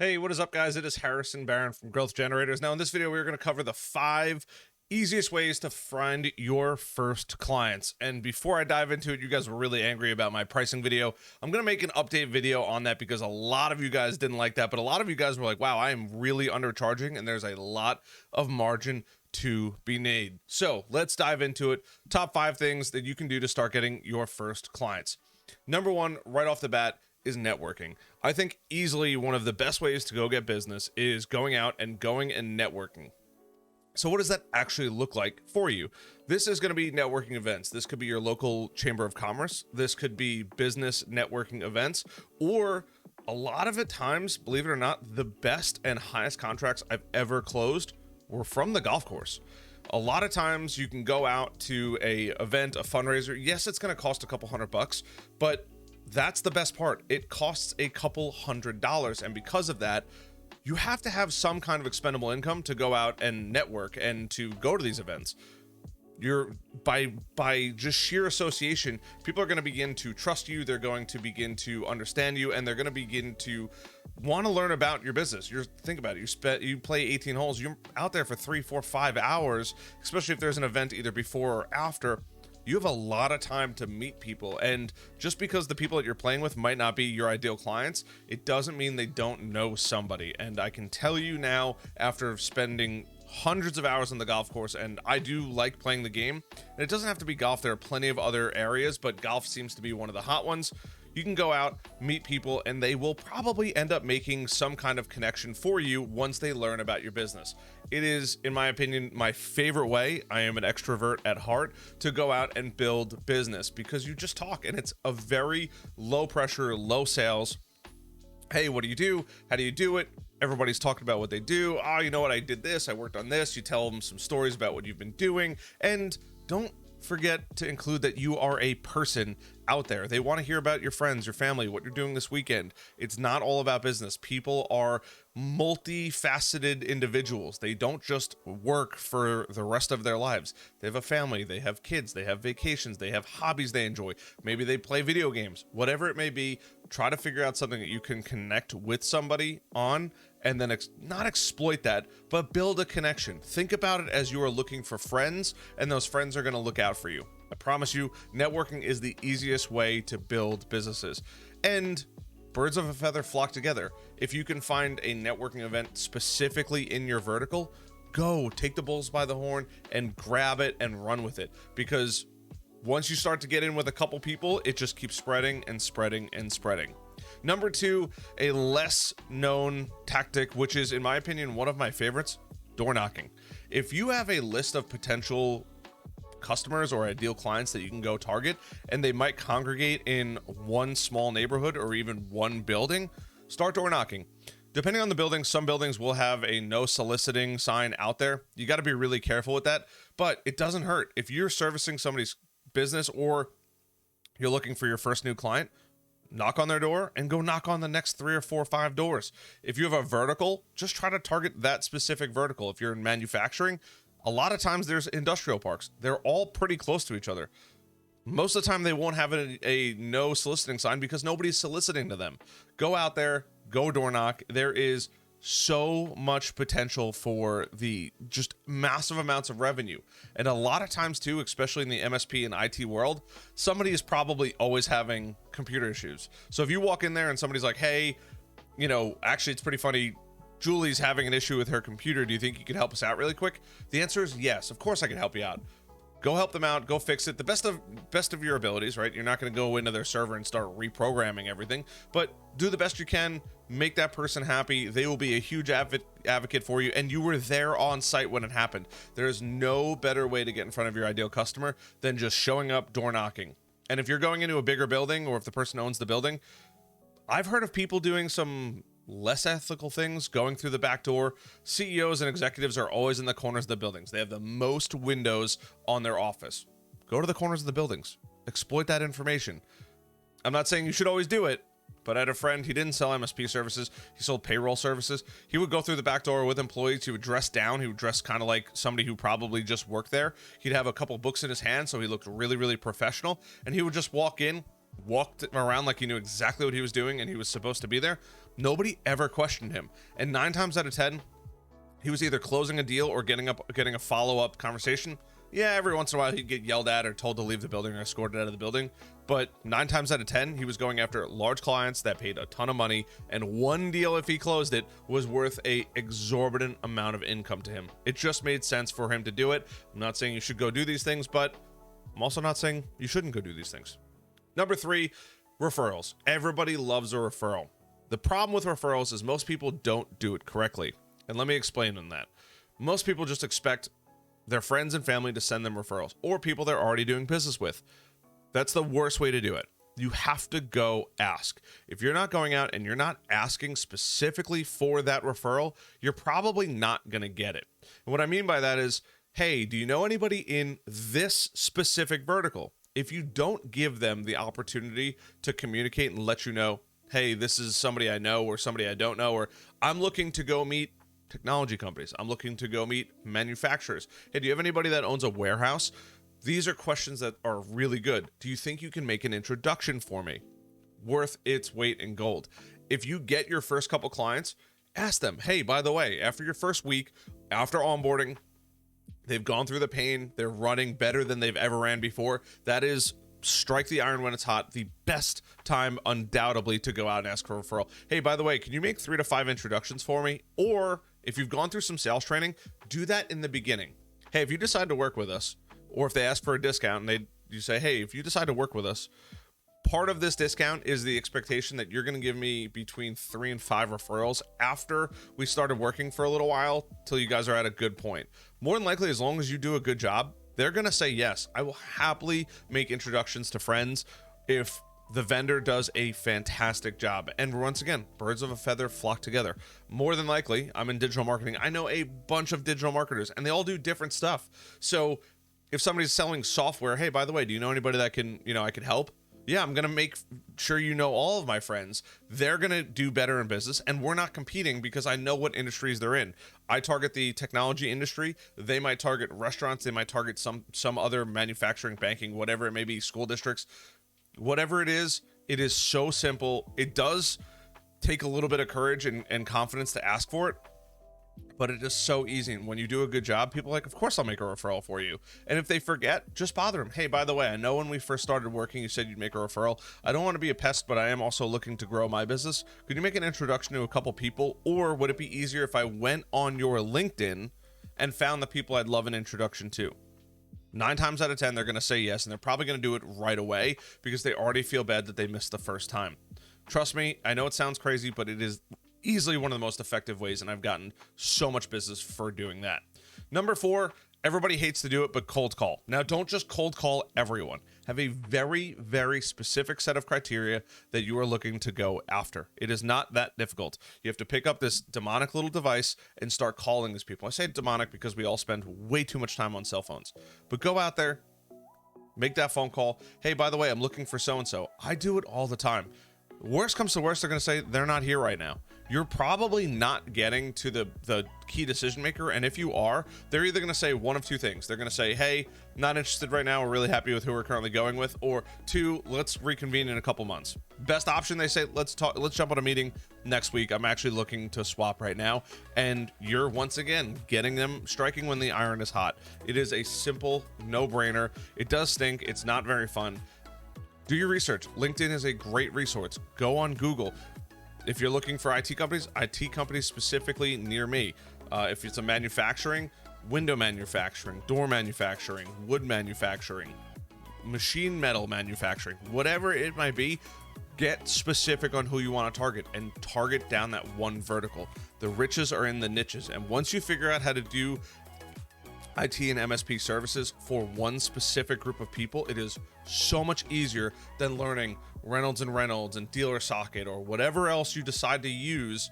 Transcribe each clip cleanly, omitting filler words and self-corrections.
Hey, what is up, guys? It is Harrison Barron from Growth Generators. Now, in this video, we're going to cover the 5 easiest ways to find your first clients. And before I dive into it, you guys were really angry about my pricing video. I'm going to make an update video on that because a lot of you guys didn't like that, but a lot of you guys were like, wow, I am really undercharging, and there's a lot of margin to be made. So let's dive into it. Top 5 things that you can do to start getting your first clients. Number 1, right off the bat, is networking. I think easily one of the best ways to go get business is going out and networking. So what does that actually look like for you? This is going to be networking events. This could be your local chamber of commerce. This could be business networking events, or a lot of the times, believe it or not, the best and highest contracts I've ever closed were from the golf course. A lot of times you can go out to a event, a fundraiser. Yes, it's going to cost a couple $100, but that's the best part. It costs a couple $100, and because of that, you have to have some kind of expendable income to go out and network and to go to these events. You're by just sheer association, people are going to begin to trust you. They're going to begin to understand you, and they're going to begin to want to learn about your business. Think about it. You play 18 holes. You're out there for 3, 4, 5 hours, especially if there's an event either before or after. You have a lot of time to meet people, and just because the people that you're playing with might not be your ideal clients, it doesn't mean they don't know somebody. And I can tell you now, after spending hundreds of hours on the golf course, and I do like playing the game, and it doesn't have to be golf. There are plenty of other areas, but golf seems to be one of the hot ones. You can go out, meet people, and they will probably end up making some kind of connection for you once they learn about your business. It is, in my opinion, my favorite way. I am an extrovert at heart, to go out and build business, because you just talk, and it's a very low pressure, low sales. Hey, what do you do? How do you do it? Everybody's talking about what they do. Oh, you know what? I did this. I worked on this. You tell them some stories about what you've been doing, and don't forget to include that you are a person out there. They want to hear about your friends, your family, what you're doing this weekend. It's not all about business. People are multifaceted individuals. They don't just work for the rest of their lives. They have a family, they have kids, they have vacations, they have hobbies they enjoy. Maybe they play video games. Whatever it may be, try to figure out something that you can connect with somebody on, and then not exploit that, but build a connection. Think about it as you are looking for friends, and those friends are going to look out for you. I promise you, networking is the easiest way to build businesses. And birds of a feather flock together. If you can find a networking event specifically in your vertical, go take the bulls by the horn and grab it and run with it. Because once you start to get in with a couple people, it just keeps spreading and spreading and spreading. Number 2, a less known tactic, which is, in my opinion, one of my favorites, door knocking. If you have a list of potential customers or ideal clients that you can go target, and they might congregate in one small neighborhood or even one building, start door knocking. Depending on the building, some buildings will have a no soliciting sign out there. You got to be really careful with that, but it doesn't hurt. If you're servicing somebody's business or you're looking for your first new client, knock on their door and go knock on the next 3 or 4 or 5 doors. If you have a vertical, just try to target that specific vertical. If you're in manufacturing, a lot of times there's industrial parks. They're all pretty close to each other. Most of the time they won't have a no soliciting sign because nobody's soliciting to them. Go out there, go door knock. There is so much potential for the just massive amounts of revenue. And a lot of times too, especially in the MSP and IT world, somebody is probably always having computer issues. So if you walk in there and somebody's like, hey, actually it's pretty funny, Julie's having an issue with her computer. Do you think you could help us out really quick? The answer is yes. Of course I can help you out. Go help them out. Go fix it. The best of your abilities, right? You're not going to go into their server and start reprogramming everything, but do the best you can. Make that person happy. They will be a huge advocate for you, and you were there on site when it happened. There is no better way to get in front of your ideal customer than just showing up, door knocking. And if you're going into a bigger building, or if the person owns the building, I've heard of people doing some less ethical things, going through the back door. CEOs and executives are always in the corners of the buildings. They have the most windows on their office. Go to the corners of the buildings. Exploit that information. I'm not saying you should always do it, but I had a friend, he didn't sell MSP services. He sold payroll services. He would go through the back door with employees. He would dress down. He would dress kind of like somebody who probably just worked there. He'd have a couple books in his hand, so he looked really, really professional. And he would just walk in, walked around like he knew exactly what he was doing and he was supposed to be there. Nobody ever questioned him. And 9 times out of 10, he was either closing a deal or getting a follow-up conversation. Yeah, every once in a while he'd get yelled at or told to leave the building or escorted out of the building. But 9 times out of 10, he was going after large clients that paid a ton of money. And one deal, if he closed it, was worth a exorbitant amount of income to him. It just made sense for him to do it. I'm not saying you should go do these things, but I'm also not saying you shouldn't go do these things. Number 3, referrals. Everybody loves a referral. The problem with referrals is most people don't do it correctly. And let me explain on that. Most people just expect their friends and family to send them referrals, or people they're already doing business with. That's the worst way to do it. You have to go ask. If you're not going out and you're not asking specifically for that referral, you're probably not going to get it. And what I mean by that is, hey, do you know anybody in this specific vertical? If you don't give them the opportunity to communicate and let you know, hey, this is somebody I know or somebody I don't know, or I'm looking to go meet technology companies. I'm looking to go meet manufacturers. Hey, do you have anybody that owns a warehouse? These are questions that are really good. Do you think you can make an introduction for me? Worth its weight in gold. If you get your first couple clients, ask them, hey, by the way, after your first week, after onboarding, they've gone through the pain, they're running better than they've ever ran before. That is, strike the iron when it's hot. The best time, undoubtedly, to go out and ask for a referral. Hey, by the way, can you make 3 to 5 introductions for me? Or if you've gone through some sales training, do that in the beginning. Hey, if you decide to work with us, or if they ask for a discount and you say, hey, if you decide to work with us, part of this discount is the expectation that you're going to give me between 3 and 5 referrals after we started working for a little while till you guys are at a good point. More than likely, as long as you do a good job, they're going to say yes. I will happily make introductions to friends if the vendor does a fantastic job. And once again, birds of a feather flock together. More than likely, I'm in digital marketing. I know a bunch of digital marketers and they all do different stuff. So if somebody's selling software, hey, by the way, do you know anybody that can, I could help? Yeah, I'm going to make sure you know all of my friends. They're going to do better in business, and we're not competing because I know what industries they're in. I target the technology industry. They might target restaurants. They might target some other manufacturing, banking, whatever it may be, school districts. Whatever it is so simple. It does take a little bit of courage and confidence to ask for it, but it is so easy. And when you do a good job, people are like, of course I'll make a referral for you. And if they forget, just bother them. Hey, by the way, I know when we first started working, you said you'd make a referral. I don't want to be a pest, but I am also looking to grow my business. Could you make an introduction to a couple people? Or would it be easier if I went on your LinkedIn and found the people I'd love an introduction to? 9 times out of 10, they're going to say yes, and they're probably going to do it right away because they already feel bad that they missed the first time. Trust me, I know it sounds crazy, but it is easily one of the most effective ways, and I've gotten so much business for doing that. Number 4, everybody hates to do it, but cold call. Now, don't just cold call everyone. Have a very, very specific set of criteria that you are looking to go after. It is not that difficult. You have to pick up this demonic little device and start calling these people. I say demonic because we all spend way too much time on cell phones. But go out there, make that phone call. Hey, by the way, I'm looking for so-and-so. I do it all the time. Worst comes to worst, they're going to say they're not here right now. You're probably not getting to the key decision maker. And if you are, they're either going to say one of two things. They're going to say, hey, not interested right now. We're really happy with who we're currently going with. Or 2, let's reconvene in a couple months. Best option, they say, let's jump on a meeting next week. I'm actually looking to swap right now. And you're once again getting them striking when the iron is hot. It is a simple no-brainer. It does stink. It's not very fun. Do your research. LinkedIn is a great resource. Go on Google. If you're looking for IT companies specifically near me. If it's a manufacturing, window manufacturing, door manufacturing, wood manufacturing, machine metal manufacturing, whatever it might be, get specific on who you want to target and target down that one vertical. The riches are in the niches. And once you figure out how to do IT and MSP services for one specific group of people, it is so much easier than learning Reynolds and Dealer Socket or whatever else you decide to use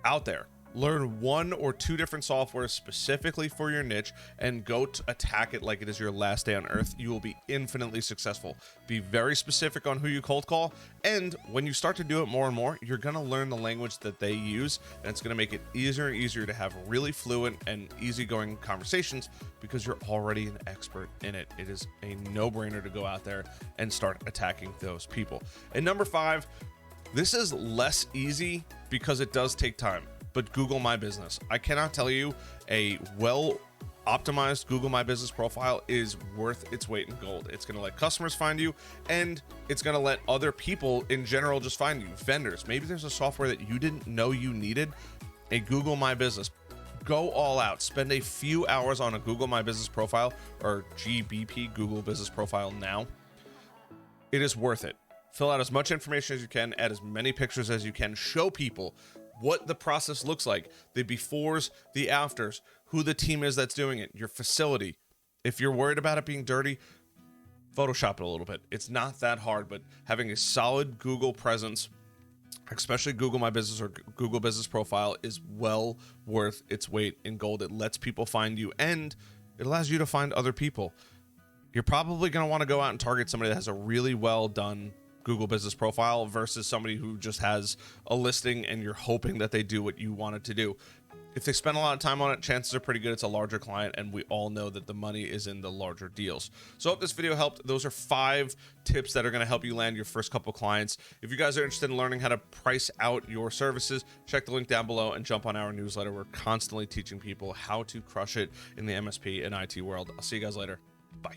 out there. Learn 1 or 2 different softwares specifically for your niche and go to attack it like it is your last day on earth. You will be infinitely successful. Be very specific on who you cold call. And when you start to do it more and more, you're going to learn the language that they use. And it's going to make it easier and easier to have really fluent and easygoing conversations because you're already an expert in it. It is a no-brainer to go out there and start attacking those people. And number 5, This is less easy because it does take time, but Google My Business, I cannot tell you, a well optimized Google My Business profile is worth its weight in gold. It's going to let customers find you, and it's going to let other people in general just find you. Vendors, maybe there's a software that you didn't know you needed. A Google My Business. Go all out. Spend a few hours on a Google My Business profile, or GBP, Google Business Profile now. It is worth it. Fill out as much information as you can, add as many pictures as you can, show people what the process looks like, the befores, the afters, who the team is that's doing it, your facility. If you're worried about it being dirty, Photoshop it a little bit. It's not that hard, but having a solid Google presence, especially Google My Business or Google Business Profile, is well worth its weight in gold. It lets people find you, and it allows you to find other people. You're probably going to want to go out and target somebody that has a really well done Google Business Profile versus somebody who just has a listing and you're hoping that they do what you want it to do. If they spend a lot of time on it, chances are pretty good it's a larger client, and we all know that the money is in the larger deals. So I hope this video helped. Those are 5 tips that are going to help you land your first couple clients. If you guys are interested in learning how to price out your services, check the link down below and jump on our newsletter. We're constantly teaching people how to crush it in the MSP and IT world. I'll see you guys later. Bye.